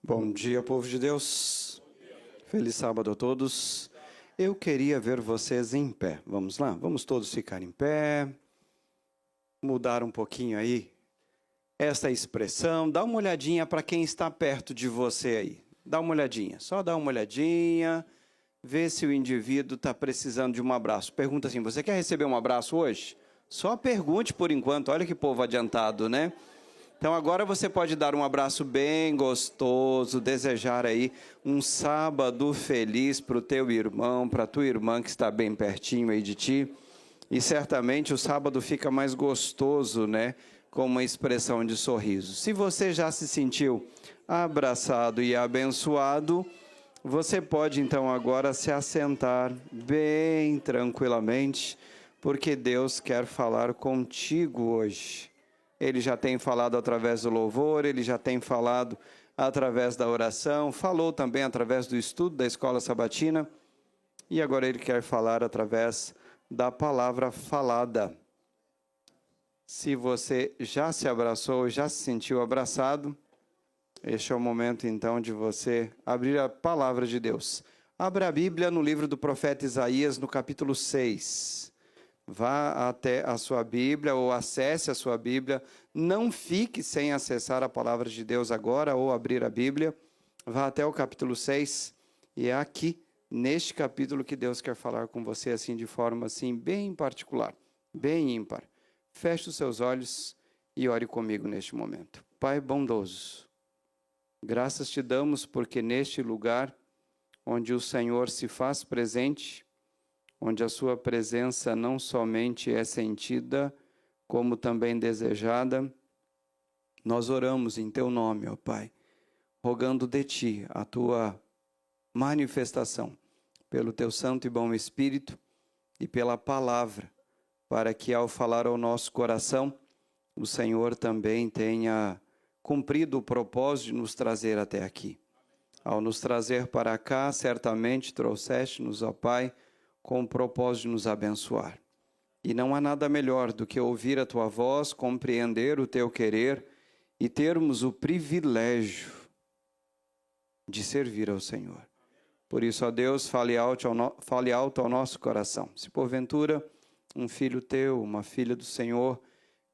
Bom dia, povo de Deus. Feliz sábado a todos. Eu queria ver vocês em pé. Vamos lá? Vamos todos ficar em pé. Mudar um pouquinho aí esta expressão. Dá uma olhadinha para quem está perto de você aí. Dá uma olhadinha. Só dá uma olhadinha. Vê se o indivíduo está precisando de um abraço. Pergunta assim, você quer receber um abraço hoje? Só pergunte por enquanto. Olha que povo adiantado, né? Então agora você pode dar um abraço bem gostoso, desejar aí um sábado feliz para o teu irmão, para a tua irmã que está bem pertinho aí de ti. E certamente o sábado fica mais gostoso, né? Com uma expressão de sorriso. Se você já se sentiu abraçado e abençoado, você pode então agora se assentar bem tranquilamente, porque Deus quer falar contigo hoje. Ele já tem falado através do louvor, ele já tem falado através da oração, falou também através do estudo da escola sabatina, e agora ele quer falar através da palavra falada. Se você já se abraçou, já se sentiu abraçado, este é o momento então de você abrir a palavra de Deus. Abra a Bíblia no livro do profeta Isaías, no capítulo 6. Vá até a sua Bíblia ou acesse a sua Bíblia. Não fique sem acessar a palavra de Deus agora ou abrir a Bíblia. Vá até o capítulo 6 e é aqui, neste capítulo, que Deus quer falar com você assim de forma assim bem particular, bem ímpar. Feche os seus olhos e ore comigo neste momento. Pai bondoso, graças te damos porque neste lugar onde o Senhor se faz presente, onde a sua presença não somente é sentida, como também desejada, nós oramos em teu nome, ó Pai, rogando de ti a tua manifestação, pelo teu santo e bom Espírito e pela palavra, para que ao falar ao nosso coração, o Senhor também tenha cumprido o propósito de nos trazer até aqui. Ao nos trazer para cá, certamente trouxeste-nos, ó Pai, com o propósito de nos abençoar. E não há nada melhor do que ouvir a tua voz, compreender o teu querer e termos o privilégio de servir ao Senhor. Por isso, ó Deus, fale alto ao nosso coração. Se porventura um filho teu, uma filha do Senhor,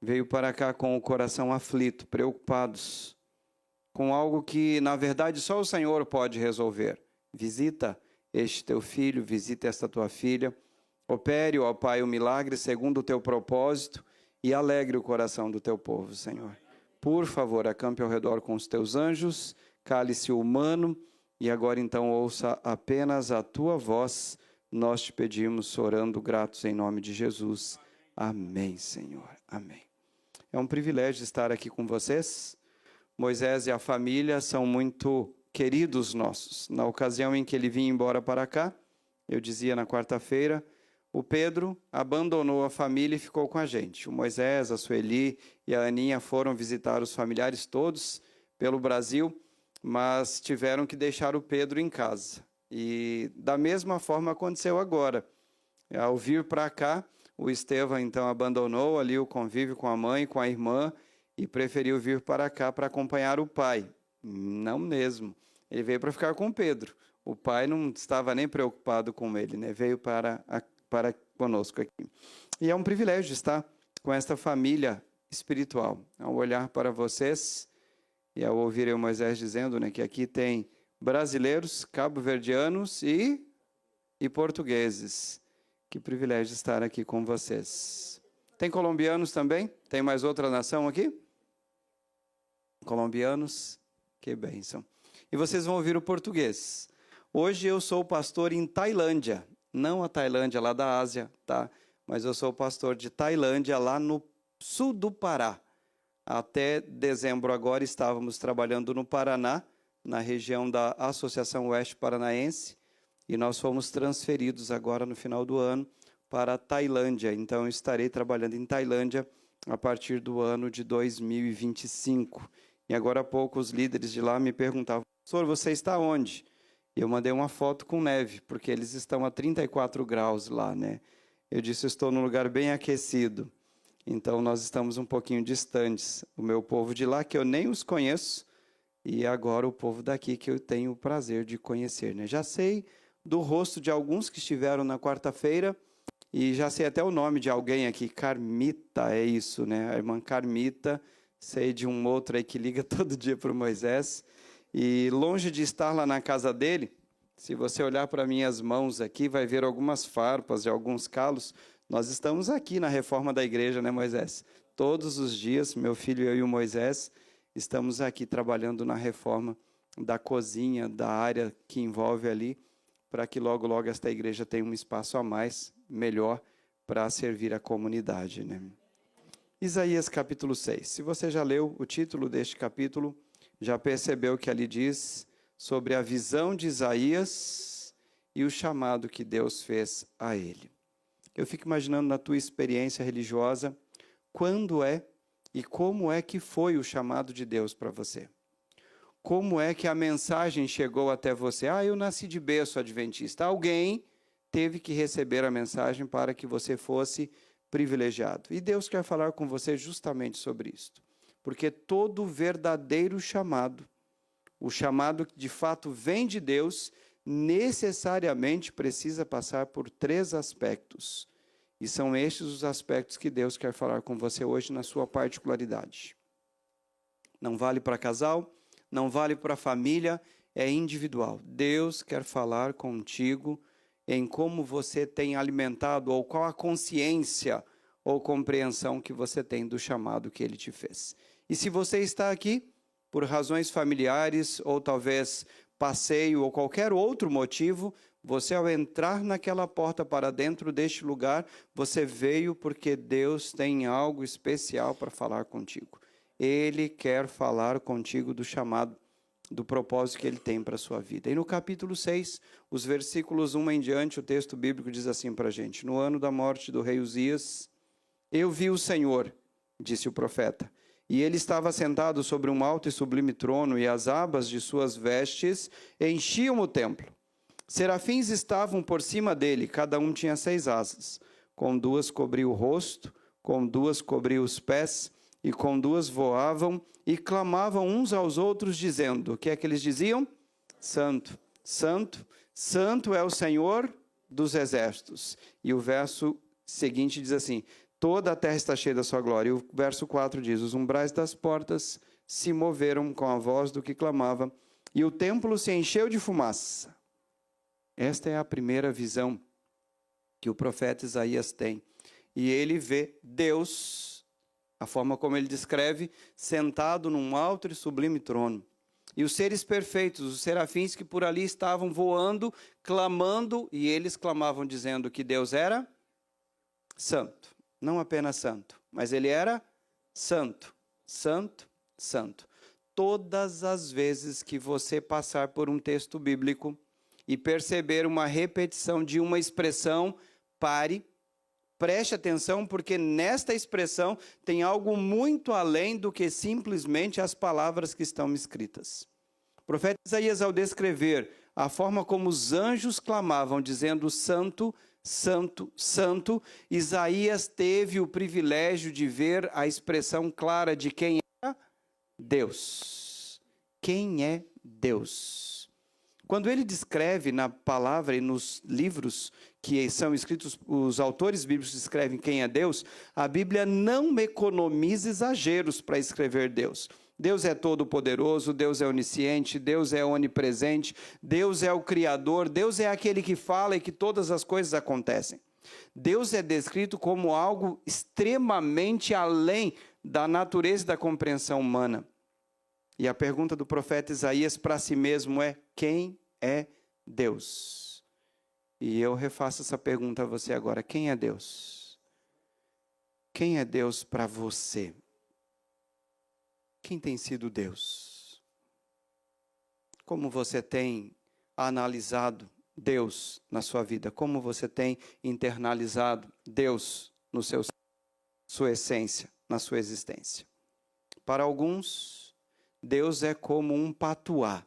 veio para cá com o coração aflito, preocupados, com algo que, na verdade, só o Senhor pode resolver, visita este teu filho, visita esta tua filha, opere, ó Pai, o milagre segundo o teu propósito e alegre o coração do teu povo, Senhor. Por favor, acampe ao redor com os teus anjos, cale-se humano e agora então ouça apenas a tua voz. Nós te pedimos, orando gratos em nome de Jesus. Amém, Senhor. Amém. É um privilégio estar aqui com vocês. Moisés e a família são muito queridos nossos. Na ocasião em que ele vinha embora para cá, eu dizia na quarta-feira, o Pedro abandonou a família e ficou com a gente. O Moisés, a Sueli e a Aninha foram visitar os familiares todos pelo Brasil, mas tiveram que deixar o Pedro em casa. E da mesma forma aconteceu agora. Ao vir para cá, o Estevão então abandonou ali o convívio com a mãe, com a irmã, e preferiu vir para cá para acompanhar o pai. Não mesmo. Ele veio para ficar com o Pedro. O pai não estava nem preocupado com ele, né? Veio para conosco aqui. E é um privilégio estar com esta família espiritual. Ao olhar para vocês e ao ouvir eu Moisés dizendo, né, que aqui tem brasileiros, cabo-verdianos e portugueses. Que privilégio estar aqui com vocês. Tem colombianos também? Tem mais outra nação aqui? Colombianos, que bênção. E vocês vão ouvir o português. Hoje eu sou pastor em Tailândia, não a Tailândia lá da Ásia, tá? Mas eu sou pastor de Tailândia, lá no sul do Pará. Até dezembro agora estávamos trabalhando no Paraná, na região da Associação Oeste Paranaense, e nós fomos transferidos agora no final do ano para a Tailândia. Então eu estarei trabalhando em Tailândia a partir do ano de 2025. E agora há pouco os líderes de lá me perguntavam, pastor, você está onde? E eu mandei uma foto com neve, porque eles estão a 34 graus lá, né? Eu disse, eu estou num lugar bem aquecido. Então nós estamos um pouquinho distantes. O meu povo de lá, que eu nem os conheço, e agora o povo daqui que eu tenho o prazer de conhecer, né? Já sei do rosto de alguns que estiveram na quarta-feira, e já sei até o nome de alguém aqui, Carmita, é isso, né? A irmã Carmita, sei de um outro aí que liga todo dia para o Moisés. E longe de estar lá na casa dele, se você olhar para minhas mãos aqui, vai ver algumas farpas e alguns calos. Nós estamos aqui na reforma da igreja, né, Moisés? Todos os dias, meu filho, eu e o Moisés, estamos aqui trabalhando na reforma da cozinha, da área que envolve ali, para que logo, logo esta igreja tenha um espaço a mais, melhor, para servir a comunidade, né? Isaías capítulo 6. Se você já leu o título deste capítulo, já percebeu que ali diz sobre a visão de Isaías e o chamado que Deus fez a ele. Eu fico imaginando na tua experiência religiosa, quando é e como é que foi o chamado de Deus para você? Como é que a mensagem chegou até você? Eu nasci de berço adventista. Alguém teve que receber a mensagem para que você fosse privilegiado. E Deus quer falar com você justamente sobre isso. Porque todo verdadeiro chamado, o chamado que de fato vem de Deus, necessariamente precisa passar por 3 aspectos. E são estes os aspectos que Deus quer falar com você hoje na sua particularidade. Não vale para casal, não vale para família, é individual. Deus quer falar contigo em como você tem alimentado ou qual a consciência ou compreensão que você tem do chamado que Ele te fez. E se você está aqui por razões familiares ou talvez passeio ou qualquer outro motivo, você ao entrar naquela porta para dentro deste lugar, você veio porque Deus tem algo especial para falar contigo. Ele quer falar contigo do chamado, do propósito que Ele tem para a sua vida. E no capítulo 6, os versículos 1 em diante, o texto bíblico diz assim para a gente: no ano da morte do rei Uzias, eu vi o Senhor, disse o profeta, e Ele estava sentado sobre um alto e sublime trono, e as abas de suas vestes enchiam o templo. Serafins estavam por cima dele, cada um tinha 6 asas. Com 2 cobria o rosto, com 2 cobria os pés, e com 2 voavam e clamavam uns aos outros, dizendo: o que é que eles diziam? Santo, santo, santo é o Senhor dos exércitos. E o verso seguinte diz assim: toda a terra está cheia da sua glória. E o verso 4 diz: os umbrais das portas se moveram com a voz do que clamava, e o templo se encheu de fumaça. Esta é a primeira visão que o profeta Isaías tem. E ele vê Deus, a forma como ele descreve, sentado num alto e sublime trono. E os seres perfeitos, os serafins que por ali estavam voando, clamando, e eles clamavam dizendo que Deus era santo. Não apenas santo, mas Ele era santo, santo, santo. Todas as vezes que você passar por um texto bíblico e perceber uma repetição de uma expressão, pare, preste atenção, porque nesta expressão tem algo muito além do que simplesmente as palavras que estão escritas. O profeta Isaías, ao descrever a forma como os anjos clamavam, dizendo santo, santo, santo, Isaías teve o privilégio de ver a expressão clara de quem era Deus. Quem é Deus? Quando ele descreve na palavra e nos livros que são escritos, os autores bíblicos descrevem quem é Deus, a Bíblia não economiza exageros para escrever Deus. Deus é todo-poderoso, Deus é onisciente, Deus é onipresente, Deus é o Criador, Deus é aquele que fala e que todas as coisas acontecem. Deus é descrito como algo extremamente além da natureza e da compreensão humana. E a pergunta do profeta Isaías para si mesmo é: quem é Deus? E eu refaço essa pergunta a você agora: quem é Deus? Quem é Deus para você? Quem tem sido Deus? Como você tem analisado Deus na sua vida? Como você tem internalizado Deus no sua essência, na sua existência? Para alguns, Deus é como um patuá,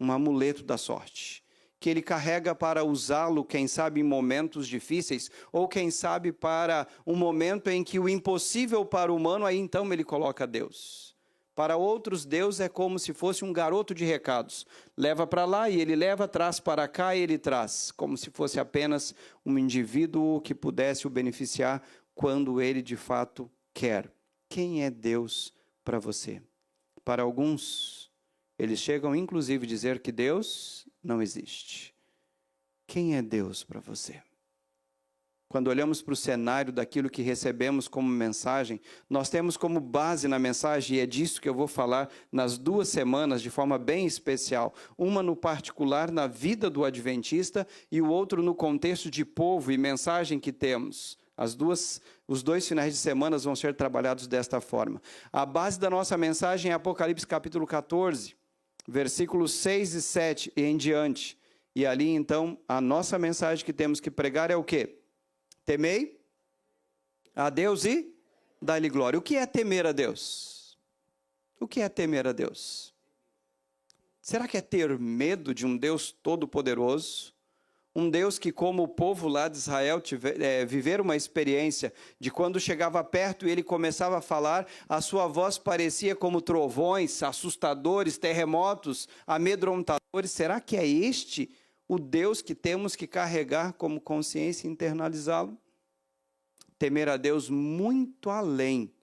um amuleto da sorte, que ele carrega para usá-lo, quem sabe, em momentos difíceis, ou quem sabe para um momento em que o impossível para o humano, aí então ele coloca Deus. Para outros, Deus é como se fosse um garoto de recados. Leva para lá e ele leva, traz para cá e ele traz. Como se fosse apenas um indivíduo que pudesse o beneficiar quando ele de fato quer. Quem é Deus para você? Para alguns, eles chegam inclusive a dizer que Deus não existe. Quem é Deus para você? Quando olhamos para o cenário daquilo que recebemos como mensagem, nós temos como base na mensagem, e é disso que eu vou falar nas 2 semanas, de forma bem especial. Uma no particular, na vida do adventista, e o outro no contexto de povo e mensagem que temos. Os 2 finais de semana vão ser trabalhados desta forma. A base da nossa mensagem é Apocalipse capítulo 14, versículos 6 e 7 e em diante. E ali, então, a nossa mensagem que temos que pregar é o quê? Temei a Deus e dá-lhe glória. O que é temer a Deus? O que é temer a Deus? Será que é ter medo de um Deus todo-poderoso? Um Deus que, como o povo lá de Israel, viver uma experiência de quando chegava perto e ele começava a falar, a sua voz parecia como trovões, assustadores, terremotos, amedrontadores. Será que é este o Deus que temos que carregar como consciência e internalizá-lo? Temer a Deus muito além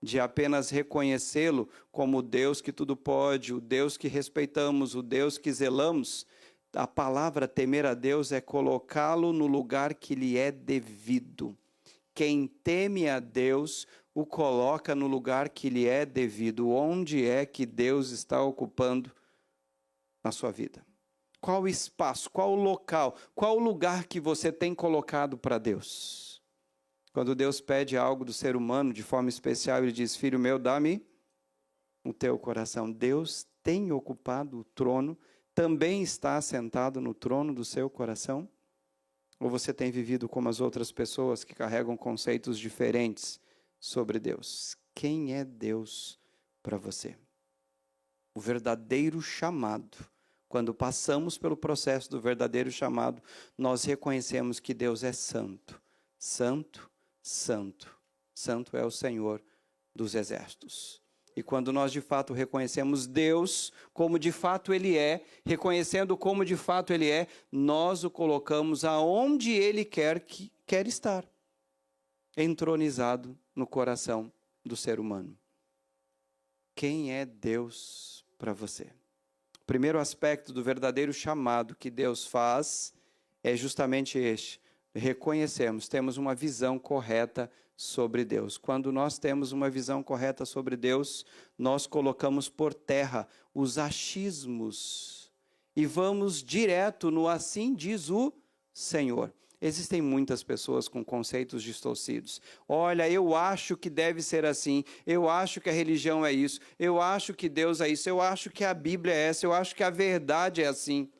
de apenas reconhecê-lo como o Deus que tudo pode, o Deus que respeitamos, o Deus que zelamos. A palavra temer a Deus é colocá-lo no lugar que lhe é devido. Quem teme a Deus o coloca no lugar que lhe é devido. Onde é que Deus está ocupando na sua vida? Qual o espaço, qual o local, qual o lugar que você tem colocado para Deus? Quando Deus pede algo do ser humano de forma especial, ele diz: filho meu, dá-me o teu coração. Deus tem ocupado o trono, também está assentado no trono do seu coração? Ou você tem vivido como as outras pessoas que carregam conceitos diferentes sobre Deus? Quem é Deus para você? O verdadeiro chamado. Quando passamos pelo processo do verdadeiro chamado, nós reconhecemos que Deus é santo. Santo, santo. Santo é o Senhor dos exércitos. E quando nós de fato reconhecemos Deus como de fato Ele é, reconhecendo como de fato Ele é, nós o colocamos aonde Ele quer estar, entronizado no coração do ser humano. Quem é Deus para você? O primeiro aspecto do verdadeiro chamado que Deus faz é justamente este: reconhecemos, temos uma visão correta sobre Deus. Quando nós temos uma visão correta sobre Deus, nós colocamos por terra os achismos e vamos direto no assim diz o Senhor. Existem muitas pessoas com conceitos distorcidos. Olha, eu acho que deve ser assim, eu acho que a religião é isso, eu acho que Deus é isso, eu acho que a Bíblia é essa, eu acho que a verdade é assim.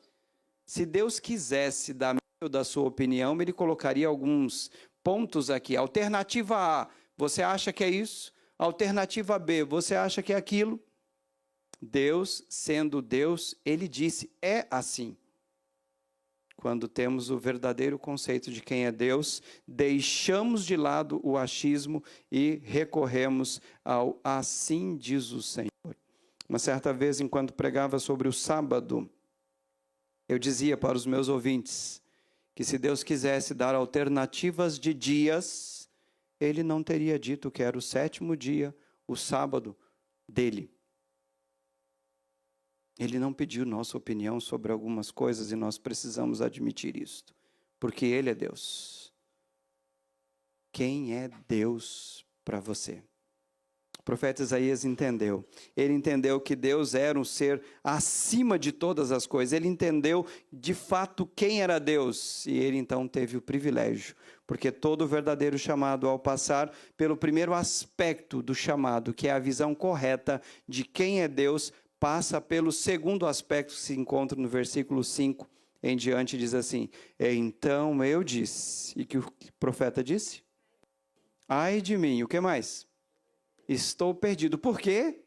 Se Deus quisesse dar meio da sua opinião, Ele colocaria alguns pontos aqui. Alternativa A, você acha que é isso? Alternativa B, você acha que é aquilo? Deus, sendo Deus, Ele disse, é assim. Quando temos o verdadeiro conceito de quem é Deus, deixamos de lado o achismo e recorremos ao assim diz o Senhor. Uma certa vez, enquanto pregava sobre o sábado, eu dizia para os meus ouvintes que se Deus quisesse dar alternativas de dias, Ele não teria dito que era o 7º dia, o sábado dele. Ele não pediu nossa opinião sobre algumas coisas e nós precisamos admitir isto, porque Ele é Deus. Quem é Deus para você? O profeta Isaías entendeu. Ele entendeu que Deus era um ser acima de todas as coisas. Ele entendeu de fato quem era Deus. E ele então teve o privilégio, porque todo verdadeiro chamado, ao passar pelo primeiro aspecto do chamado, que é a visão correta de quem é Deus, passa pelo segundo aspecto que se encontra no versículo 5 em diante, diz assim: então eu disse. E que o profeta disse? Ai de mim, o que mais? Estou perdido. Por quê?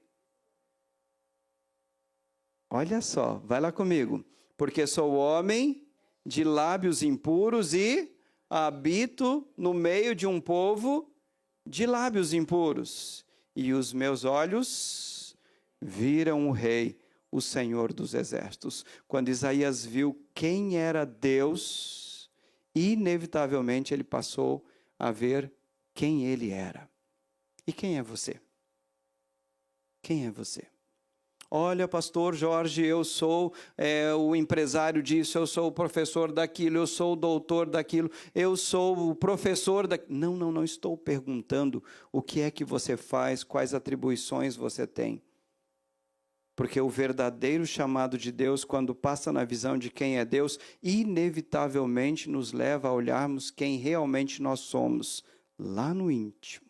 Olha só, vai lá comigo. Porque sou homem de lábios impuros e habito no meio de um povo de lábios impuros. E os meus olhos viram o rei, o Senhor dos exércitos. Quando Isaías viu quem era Deus, inevitavelmente ele passou a ver quem ele era. E quem é você? Quem é você? Olha, pastor Jorge, eu sou o empresário disso, eu sou o professor daquilo, eu sou o doutor daquilo, eu sou o professor daquilo. Não estou perguntando o que é que você faz, quais atribuições você tem. Porque o verdadeiro chamado de Deus, quando passa na visão de quem é Deus, inevitavelmente nos leva a olharmos quem realmente nós somos, lá no íntimo.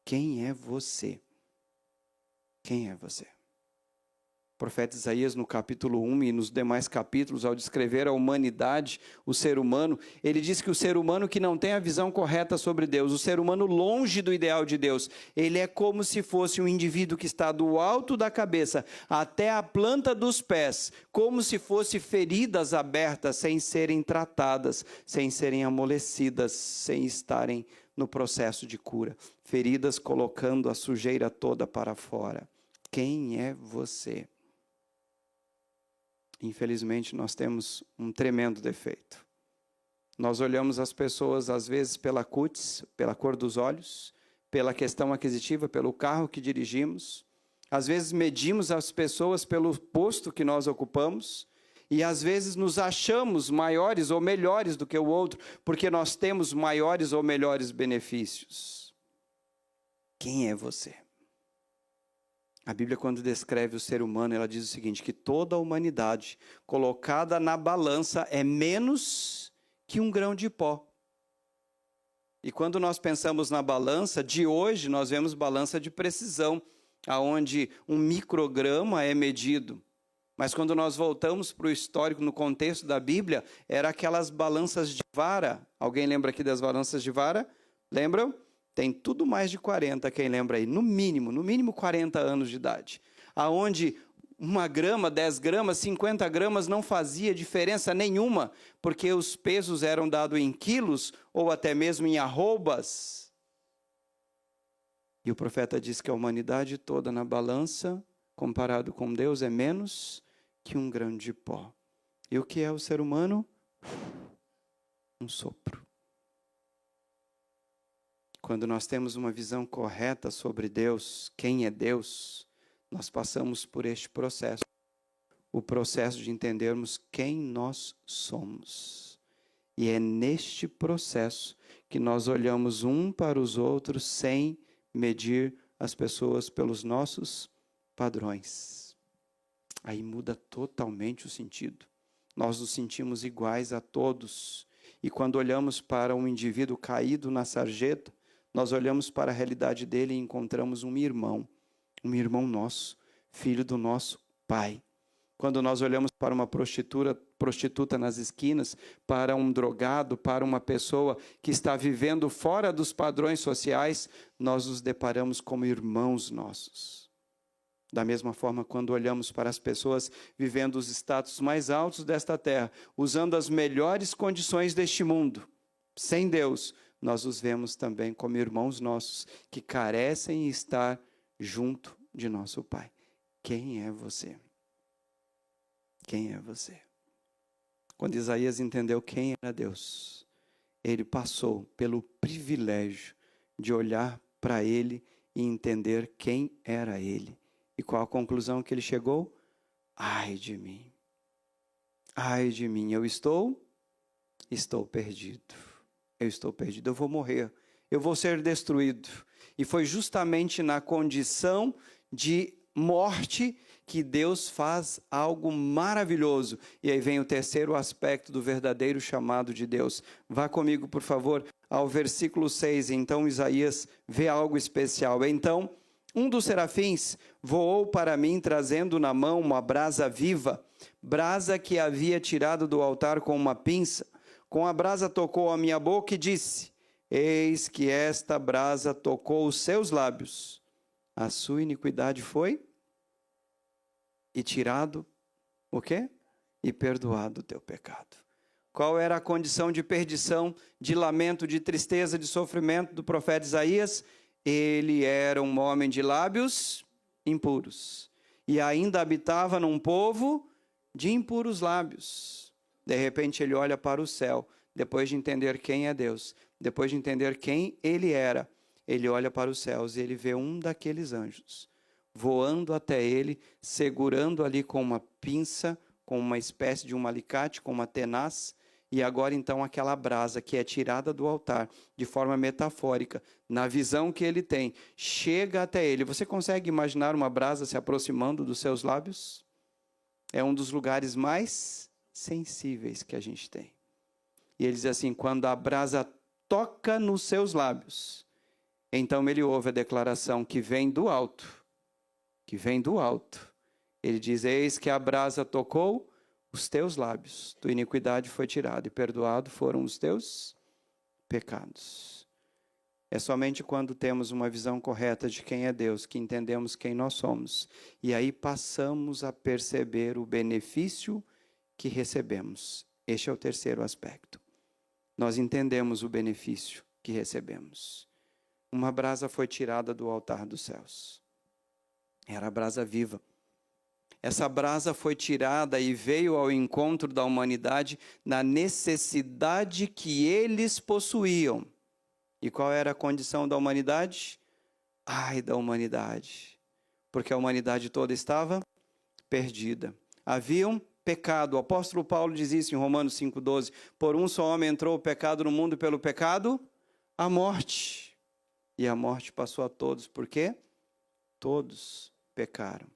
Quem é você? Quem é você? O profeta Isaías, no capítulo 1 e nos demais capítulos, ao descrever a humanidade, o ser humano, ele diz que o ser humano que não tem a visão correta sobre Deus, o ser humano longe do ideal de Deus, ele é como se fosse um indivíduo que está do alto da cabeça até a planta dos pés, como se fosse feridas abertas, sem serem tratadas, sem serem amolecidas, sem estarem no processo de cura. Feridas colocando a sujeira toda para fora. Quem é você? Infelizmente, nós temos um tremendo defeito. Nós olhamos as pessoas, às vezes, pela cútis, pela cor dos olhos, pela questão aquisitiva, pelo carro que dirigimos. Às vezes, medimos as pessoas pelo posto que nós ocupamos. E, às vezes, nos achamos maiores ou melhores do que o outro, porque nós temos maiores ou melhores benefícios. Quem é você? A Bíblia, quando descreve o ser humano, ela diz o seguinte, que toda a humanidade colocada na balança é menos que um grão de pó. E quando nós pensamos na balança, de hoje nós vemos balança de precisão, onde um micrograma é medido. Mas quando nós voltamos para o histórico, no contexto da Bíblia, era aquelas balanças de vara. Alguém lembra aqui das balanças de vara? Lembram? Tem tudo mais de 40, quem lembra aí? No mínimo 40 anos de idade. Aonde 1 grama, 10 gramas, 50 gramas não fazia diferença nenhuma, porque os pesos eram dados em quilos ou até mesmo em arrobas. E o profeta diz que a humanidade toda na balança, comparado com Deus, é menos que um grão de pó. E o que é o ser humano? Um sopro. Quando nós temos uma visão correta sobre Deus, quem é Deus, nós passamos por este processo. O processo de entendermos quem nós somos. E é neste processo que nós olhamos um para os outros sem medir as pessoas pelos nossos padrões. Aí muda totalmente o sentido. Nós nos sentimos iguais a todos. E quando olhamos para um indivíduo caído na sarjeta, nós olhamos para a realidade dele e encontramos um irmão nosso, filho do nosso pai. Quando nós olhamos para uma prostituta nas esquinas, para um drogado, para uma pessoa que está vivendo fora dos padrões sociais, nós nos deparamos como irmãos nossos. Da mesma forma, quando olhamos para as pessoas vivendo os status mais altos desta terra, usando as melhores condições deste mundo, sem Deus, nós os vemos também como irmãos nossos, que carecem de estar junto de nosso Pai. Quem é você? Quem é você? Quando Isaías entendeu quem era Deus, ele passou pelo privilégio de olhar para ele e entender quem era ele. E qual a conclusão que ele chegou? Ai de mim, eu estou perdido. Eu estou perdido, eu vou morrer, eu vou ser destruído. E foi justamente na condição de morte que Deus faz algo maravilhoso. E aí vem o terceiro aspecto do verdadeiro chamado de Deus. Vá comigo, por favor, ao versículo 6. Então Isaías vê algo especial. Então, um dos serafins voou para mim, trazendo na mão uma brasa viva, brasa que havia tirado do altar com uma pinça. Com a brasa tocou a minha boca e disse, eis que esta brasa tocou os seus lábios. A sua iniquidade foi e tirado o quê? E perdoado o teu pecado. Qual era a condição de perdição, de lamento, de tristeza, de sofrimento do profeta Isaías? Ele era um homem de lábios impuros. e ainda habitava num povo de impuros lábios. De repente ele olha para o céu, depois de entender quem é Deus, depois de entender quem ele era, ele olha para os céus e ele vê um daqueles anjos voando até ele, segurando ali com uma pinça, com uma espécie de um alicate, com uma tenaz, e agora então aquela brasa que é tirada do altar, de forma metafórica, na visão que ele tem, chega até ele. Você consegue imaginar uma brasa se aproximando dos seus lábios? É um dos lugares mais sensíveis que a gente tem. E ele diz assim, quando a brasa toca nos seus lábios, então ele ouve a declaração que vem do alto, que vem do alto. Ele diz, eis que a brasa tocou os teus lábios, tua iniquidade foi tirada e perdoado foram os teus pecados. É somente quando temos uma visão correta de quem é Deus, que entendemos quem nós somos. E aí passamos a perceber o benefício que recebemos. Este é o terceiro aspecto. Nós entendemos o benefício que recebemos. Uma brasa foi tirada do altar dos céus. Era a brasa viva. Essa brasa foi tirada e veio ao encontro da humanidade na necessidade que eles possuíam. E qual era a condição da humanidade? Ai da humanidade, porque a humanidade toda estava perdida. Havia um pecado. O apóstolo Paulo diz isso em Romanos 5,12. Por um só homem entrou o pecado no mundo, e pelo pecado, a morte. E a morte passou a todos. Por quê? Todos pecaram.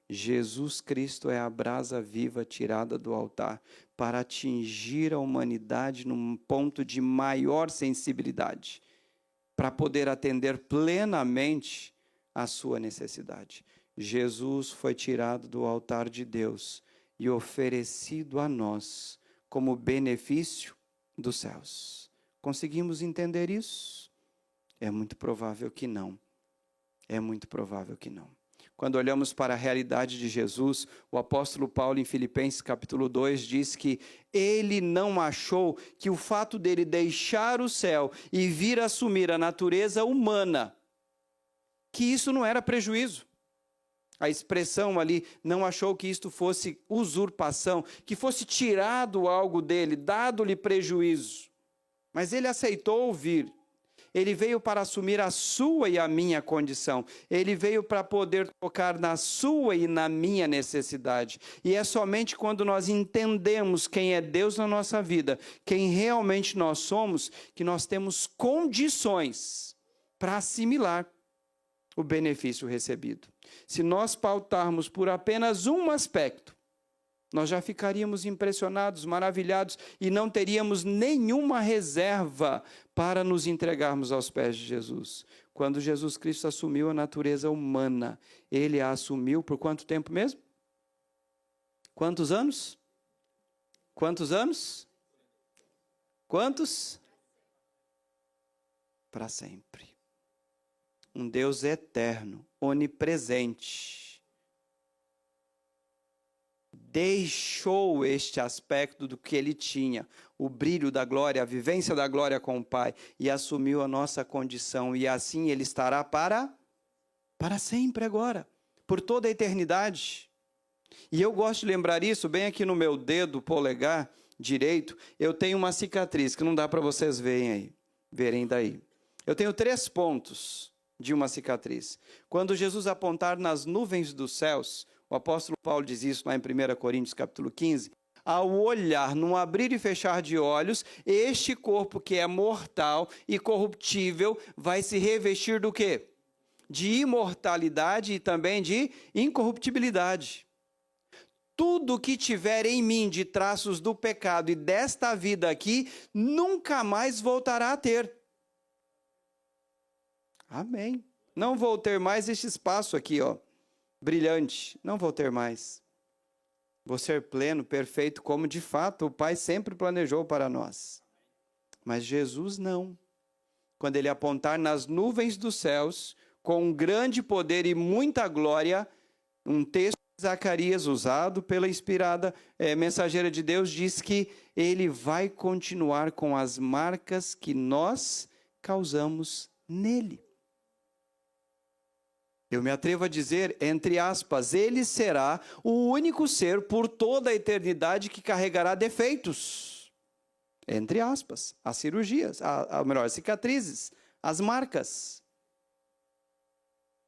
Jesus Cristo é a brasa viva tirada do altar para atingir a humanidade num ponto de maior sensibilidade, para poder atender plenamente a sua necessidade. Jesus foi tirado do altar de Deus e oferecido a nós como benefício dos céus. Conseguimos entender isso? É muito provável que não. É muito provável que não. Quando olhamos para a realidade de Jesus, o apóstolo Paulo em Filipenses capítulo 2 diz que ele não achou que o fato dele deixar o céu e vir assumir a natureza humana, que isso não era prejuízo. A expressão ali, não achou que isto fosse usurpação, que fosse tirado algo dele, dado-lhe prejuízo. Mas ele aceitou vir. Ele veio para assumir a sua e a minha condição. Ele veio para poder tocar na sua e na minha necessidade. E é somente quando nós entendemos quem é Deus na nossa vida, quem realmente nós somos, que nós temos condições para assimilar o benefício recebido. Se nós pautarmos por apenas um aspecto, nós já ficaríamos impressionados, maravilhados e não teríamos nenhuma reserva para nos entregarmos aos pés de Jesus. Quando Jesus Cristo assumiu a natureza humana, ele a assumiu por quanto tempo mesmo? Quantos anos? Quantos anos? Quantos? Para sempre. Um Deus eterno, onipresente, deixou este aspecto do que ele tinha, o brilho da glória, a vivência da glória com o Pai, e assumiu a nossa condição, e assim ele estará para sempre agora, por toda a eternidade. E eu gosto de lembrar isso, bem aqui no meu dedo polegar direito, eu tenho uma cicatriz, que não dá para vocês verem daí. Eu tenho 3 pontos de uma cicatriz. Quando Jesus apontar nas nuvens dos céus, o apóstolo Paulo diz isso lá em 1 Coríntios capítulo 15, ao olhar, num abrir e fechar de olhos, este corpo que é mortal e corruptível vai se revestir do quê? De imortalidade e também de incorruptibilidade. Tudo que tiver em mim de traços do pecado e desta vida aqui, nunca mais voltará a ter. Amém. Não vou ter mais este espaço aqui, ó. Brilhante, não vou ter mais. Vou ser pleno, perfeito, como de fato o Pai sempre planejou para nós. Mas Jesus não. Quando ele apontar nas nuvens dos céus, com um grande poder e muita glória, um texto de Zacarias usado pela inspirada mensageira de Deus diz que ele vai continuar com as marcas que nós causamos nele. Eu me atrevo a dizer, entre aspas, ele será o único ser por toda a eternidade que carregará defeitos. Entre aspas, as cirurgias, melhor, as cicatrizes, as marcas.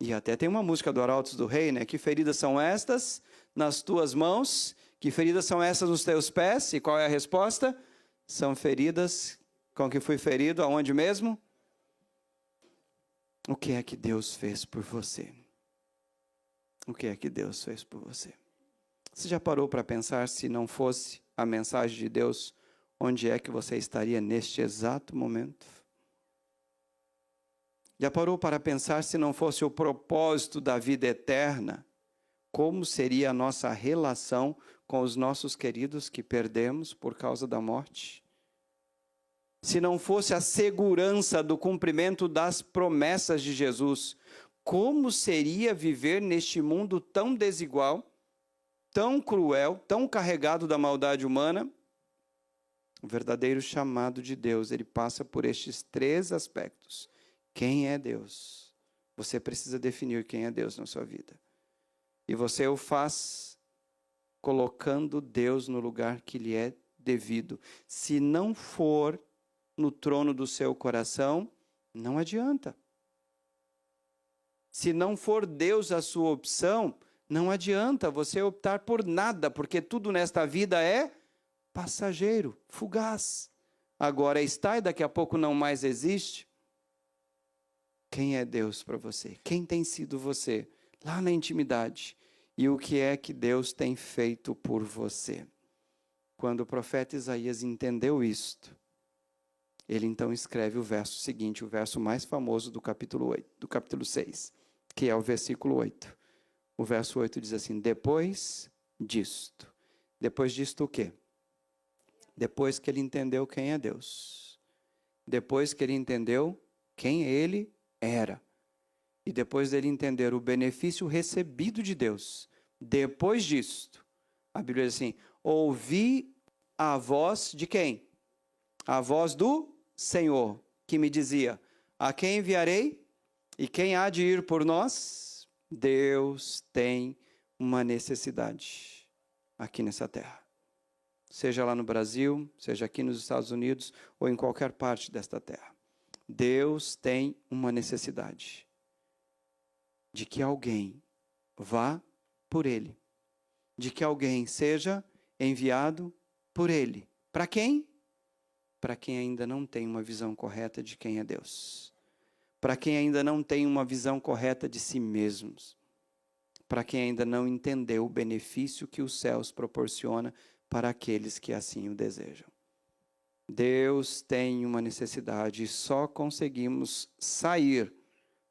E até tem uma música do Arautos do Rei, né? Que feridas são estas nas tuas mãos? Que feridas são essas nos teus pés? E qual é a resposta? São feridas com que fui ferido, aonde mesmo? O que é que Deus fez por você? O que é que Deus fez por você? Você já parou para pensar, se não fosse a mensagem de Deus, onde é que você estaria neste exato momento? Já parou para pensar, se não fosse o propósito da vida eterna, como seria a nossa relação com os nossos queridos que perdemos por causa da morte? Se não fosse a segurança do cumprimento das promessas de Jesus, como seria viver neste mundo tão desigual, tão cruel, tão carregado da maldade humana? O verdadeiro chamado de Deus, ele passa por estes 3 aspectos. Quem é Deus? Você precisa definir quem é Deus na sua vida. E você o faz colocando Deus no lugar que lhe é devido. Se não for no trono do seu coração, não adianta. Se não for Deus a sua opção, não adianta você optar por nada, porque tudo nesta vida é passageiro, fugaz. Agora está e daqui a pouco não mais existe. Quem é Deus para você? Quem tem sido você lá na intimidade? E o que é que Deus tem feito por você? Quando o profeta Isaías entendeu isto, ele então escreve o verso seguinte, o verso mais famoso do capítulo 6, que é o versículo 8. O verso 8 diz assim: depois disto o quê? Depois que ele entendeu quem é Deus, depois que ele entendeu quem ele era, e depois dele entender o benefício recebido de Deus, depois disto, a Bíblia diz assim: ouvi a voz de quem? A voz do Senhor, que me dizia: a quem enviarei? E quem há de ir por nós? Deus tem uma necessidade aqui nessa terra. Seja lá no Brasil, seja aqui nos Estados Unidos, ou em qualquer parte desta terra. Deus tem uma necessidade de que alguém vá por Ele. De que alguém seja enviado por Ele. Para quem? Para quem ainda não tem uma visão correta de quem é Deus. Para quem ainda não tem uma visão correta de si mesmos. Para quem ainda não entendeu o benefício que os céus proporciona para aqueles que assim o desejam. Deus tem uma necessidade e só conseguimos sair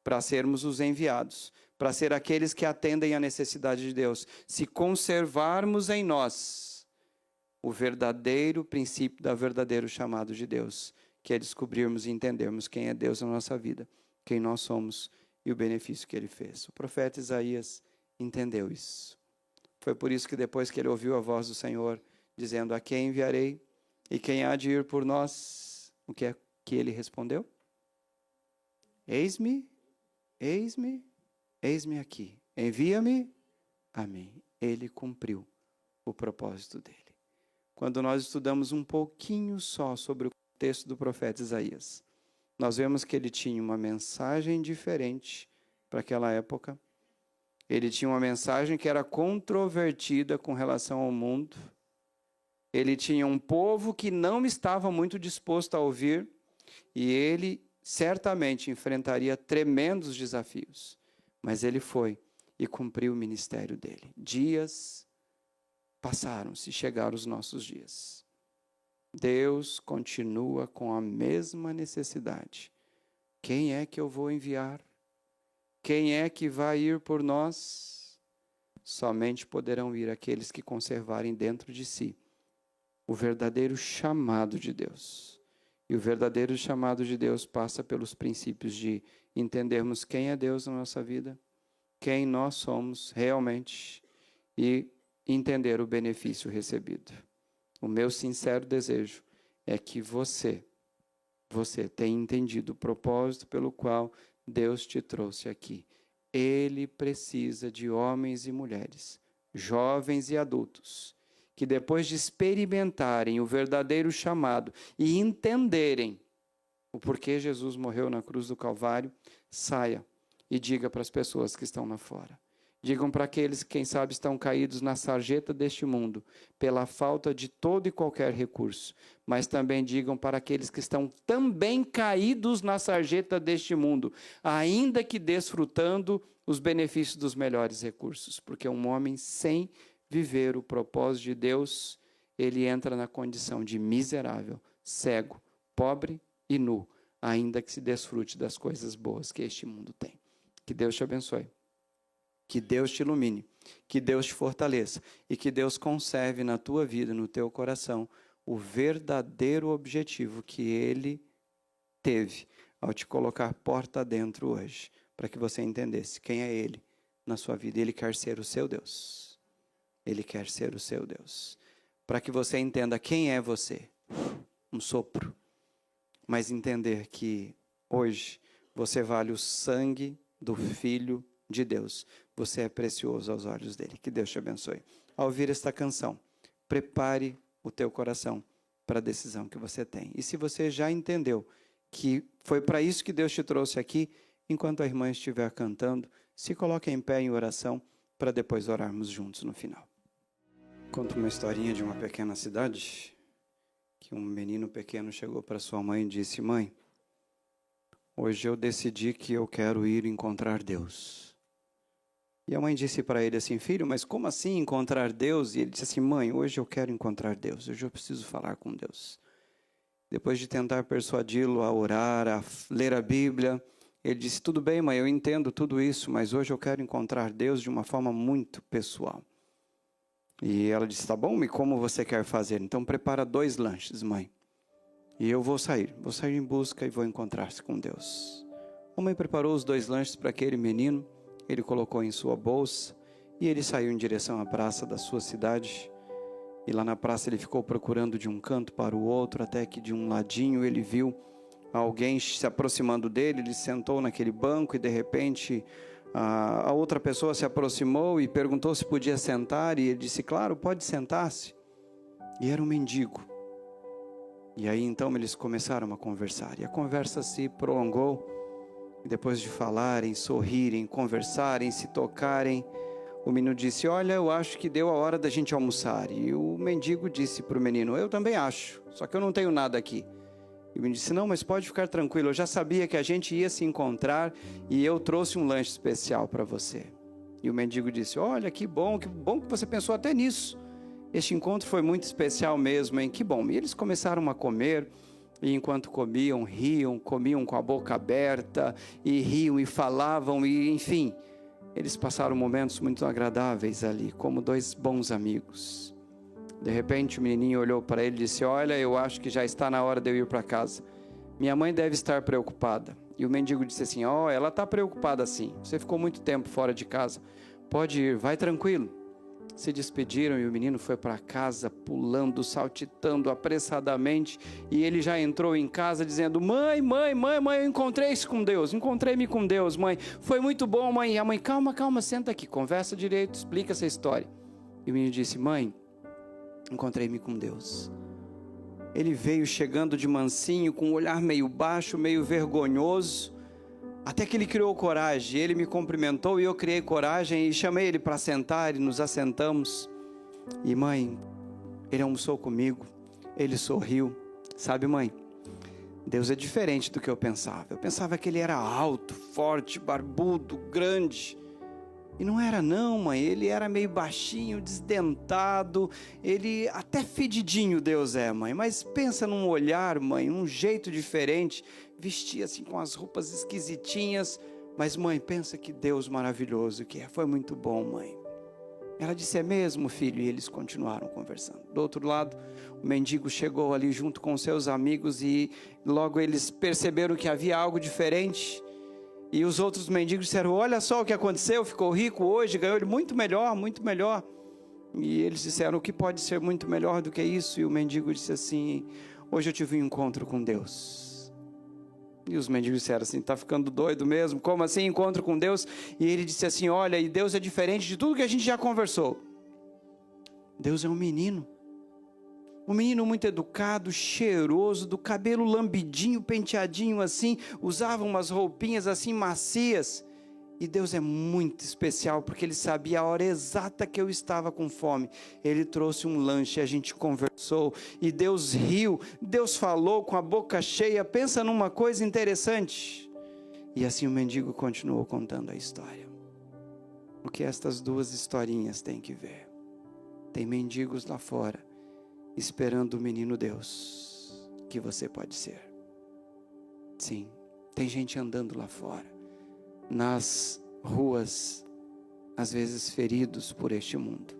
para sermos os enviados, para ser aqueles que atendem à necessidade de Deus, se conservarmos em nós o verdadeiro princípio do verdadeiro chamado de Deus, que é descobrirmos e entendermos quem é Deus na nossa vida, quem nós somos e o benefício que Ele fez. O profeta Isaías entendeu isso. Foi por isso que depois que ele ouviu a voz do Senhor, dizendo: a quem enviarei? E quem há de ir por nós? O que é que ele respondeu? Eis-me, eis-me, eis-me aqui. Envia-me a mim. Ele cumpriu o propósito dele. Quando nós estudamos um pouquinho só sobre o texto do profeta Isaías, nós vemos que ele tinha uma mensagem diferente para aquela época. Ele tinha uma mensagem que era controvertida com relação ao mundo. Ele tinha um povo que não estava muito disposto a ouvir, e ele certamente enfrentaria tremendos desafios. Mas ele foi e cumpriu o ministério dele. Dias passaram-se, chegaram os nossos dias. Deus continua com a mesma necessidade. Quem é que eu vou enviar? Quem é que vai ir por nós? Somente poderão ir aqueles que conservarem dentro de si o verdadeiro chamado de Deus. E o verdadeiro chamado de Deus passa pelos princípios de entendermos quem é Deus na nossa vida, quem nós somos realmente e entender o benefício recebido. O meu sincero desejo é que você tenha entendido o propósito pelo qual Deus te trouxe aqui. Ele precisa de homens e mulheres, jovens e adultos, que depois de experimentarem o verdadeiro chamado e entenderem o porquê Jesus morreu na cruz do Calvário, saia e diga para as pessoas que estão lá fora. Digam para aqueles que, quem sabe, estão caídos na sarjeta deste mundo, pela falta de todo e qualquer recurso. Mas também digam para aqueles que estão também caídos na sarjeta deste mundo, ainda que desfrutando os benefícios dos melhores recursos. Porque um homem sem viver o propósito de Deus, ele entra na condição de miserável, cego, pobre e nu, ainda que se desfrute das coisas boas que este mundo tem. Que Deus te abençoe. Que Deus te ilumine, que Deus te fortaleça e que Deus conserve na tua vida, no teu coração, o verdadeiro objetivo que Ele teve ao te colocar porta dentro hoje, para que você entendesse quem é Ele na sua vida. Ele quer ser o seu Deus. Ele quer ser o seu Deus. Para que você entenda quem é você, um sopro, mas entender que hoje você vale o sangue do Filho de Deus. Você é precioso aos olhos dele. Que Deus te abençoe. Ao ouvir esta canção, prepare o teu coração para a decisão que você tem. E se você já entendeu que foi para isso que Deus te trouxe aqui, enquanto a irmã estiver cantando, se coloque em pé em oração para depois orarmos juntos no final. Conto uma historinha de uma pequena cidade, que um menino pequeno chegou para sua mãe e disse: mãe, hoje eu decidi que eu quero ir encontrar Deus. E a mãe disse para ele assim: filho, mas como assim encontrar Deus? E ele disse assim: mãe, hoje eu quero encontrar Deus, hoje eu preciso falar com Deus. Depois de tentar persuadi-lo a orar, a ler a Bíblia, ele disse: tudo bem, mãe, eu entendo tudo isso, mas hoje eu quero encontrar Deus de uma forma muito pessoal. E ela disse: tá bom, e como você quer fazer? Então prepara 2 lanches, mãe. E eu vou sair em busca e vou encontrar-se com Deus. A mãe preparou os 2 lanches para aquele menino, ele colocou em sua bolsa e ele saiu em direção à praça da sua cidade. E lá na praça ele ficou procurando de um canto para o outro, até que de um ladinho ele viu alguém se aproximando dele. Ele sentou naquele banco e de repente a outra pessoa se aproximou e perguntou se podia sentar. E ele disse: claro, pode sentar-se. E era um mendigo. E aí então eles começaram a conversar. E a conversa se prolongou. E depois de falarem, sorrirem, conversarem, se tocarem, o menino disse: olha, eu acho que deu a hora da gente almoçar. E o mendigo disse para o menino: eu também acho, só que eu não tenho nada aqui. E o menino disse: não, mas pode ficar tranquilo, eu já sabia que a gente ia se encontrar e eu trouxe um lanche especial para você. E o mendigo disse: olha, que bom que você pensou até nisso. Este encontro foi muito especial mesmo, hein? Que bom. E eles começaram a comer. E enquanto comiam, riam, comiam com a boca aberta, e riam e falavam, e enfim, eles passaram momentos muito agradáveis ali, como 2 bons amigos. De repente o menininho olhou para ele e disse: olha, eu acho que já está na hora de eu ir para casa. Minha mãe deve estar preocupada. E o mendigo disse assim: ela está preocupada sim, você ficou muito tempo fora de casa, pode ir, vai tranquilo. Se despediram e o menino foi para casa pulando, saltitando apressadamente, e ele já entrou em casa dizendo: mãe, eu encontrei-me com Deus, mãe, foi muito bom, mãe. E a mãe: calma, senta aqui, conversa direito, explica essa história. E o menino disse: mãe, encontrei-me com Deus. Ele veio chegando de mansinho, com um olhar meio baixo, meio vergonhoso, até que ele criou coragem. Ele me cumprimentou e eu criei coragem e chamei ele para sentar e nos assentamos. E mãe, ele almoçou comigo, ele sorriu. Sabe, mãe, Deus é diferente do que eu pensava. Eu pensava que ele era alto, forte, barbudo, grande. E não era não, mãe, ele era meio baixinho, desdentado, ele até fedidinho Deus é, mãe. Mas pensa num olhar, mãe, um jeito diferente, vestia assim com as roupas esquisitinhas. Mas mãe, pensa que Deus maravilhoso que é, foi muito bom, mãe. Ela disse: é mesmo, filho? E eles continuaram conversando. Do outro lado, o mendigo chegou ali junto com seus amigos e logo eles perceberam que havia algo diferente. E os outros mendigos disseram: olha só o que aconteceu, ficou rico hoje, ganhou ele muito melhor, muito melhor. E eles disseram: o que pode ser muito melhor do que isso? E o mendigo disse assim: hoje eu tive um encontro com Deus. E os mendigos disseram assim: está ficando doido mesmo? Como assim, encontro com Deus? E ele disse assim: olha, e Deus é diferente de tudo que a gente já conversou. Deus é um menino muito educado, cheiroso, do cabelo lambidinho, penteadinho assim, usava umas roupinhas assim macias. E Deus é muito especial, porque Ele sabia a hora exata que eu estava com fome. Ele trouxe um lanche, a gente conversou, e Deus riu, Deus falou com a boca cheia. Pensa numa coisa interessante. E assim o mendigo continuou contando a história. O que estas duas historinhas têm que ver? Tem mendigos lá fora, esperando o menino Deus, que você pode ser. Sim, tem gente andando lá fora, nas ruas, às vezes feridos por este mundo,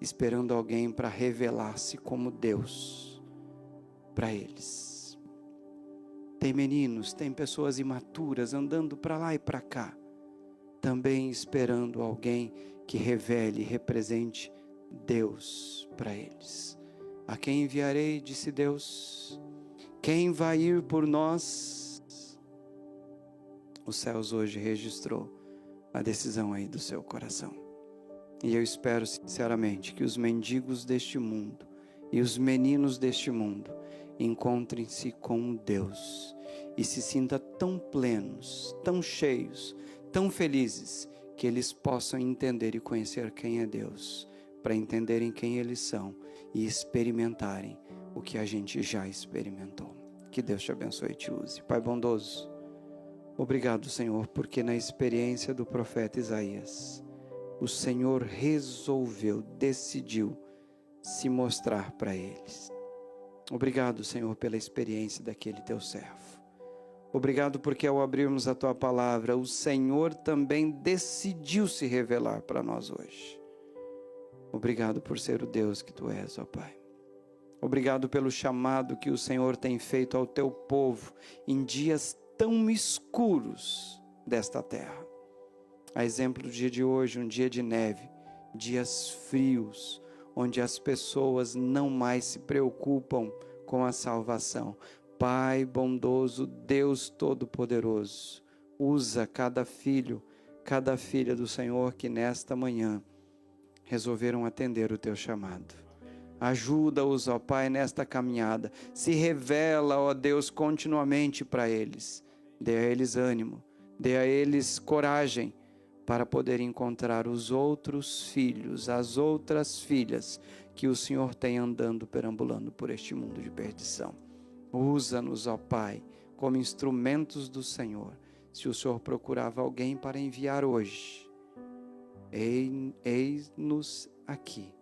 esperando alguém para revelar-se como Deus para eles. Tem meninos, tem pessoas imaturas andando para lá e para cá, também esperando alguém que revele e represente Deus para eles. A quem enviarei, disse Deus, quem vai ir por nós? Os céus hoje registrou a decisão aí do seu coração. E eu espero sinceramente que os mendigos deste mundo e os meninos deste mundo encontrem-se com Deus e se sintam tão plenos, tão cheios, tão felizes, que eles possam entender e conhecer quem é Deus, para entenderem quem eles são e experimentarem o que a gente já experimentou. Que Deus te abençoe e te use. Pai bondoso, obrigado, Senhor, porque na experiência do profeta Isaías, o Senhor resolveu, decidiu se mostrar para eles. Obrigado, Senhor, pela experiência daquele teu servo. Obrigado porque ao abrirmos a tua palavra, o Senhor também decidiu se revelar para nós hoje. Obrigado por ser o Deus que tu és, ó Pai. Obrigado pelo chamado que o Senhor tem feito ao teu povo em dias tão escuros desta terra. A exemplo do dia de hoje, um dia de neve, dias frios, onde as pessoas não mais se preocupam com a salvação. Pai bondoso, Deus Todo-Poderoso, usa cada filho, cada filha do Senhor que nesta manhã resolveram atender o teu chamado. Ajuda-os, ó Pai, nesta caminhada. Se revela, ó Deus, continuamente para eles. Dê a eles ânimo, dê a eles coragem para poder encontrar os outros filhos, as outras filhas que o Senhor tem andando, perambulando por este mundo de perdição. Usa-nos, ó Pai, como instrumentos do Senhor. Se o Senhor procurava alguém para enviar hoje, eis-nos aqui,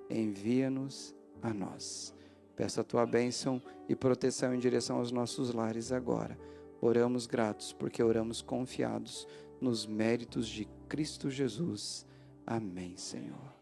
envia-nos a nós. Peço a tua bênção e proteção em direção aos nossos lares agora. Oramos gratos, porque oramos confiados nos méritos de Cristo Jesus. Amém, Senhor.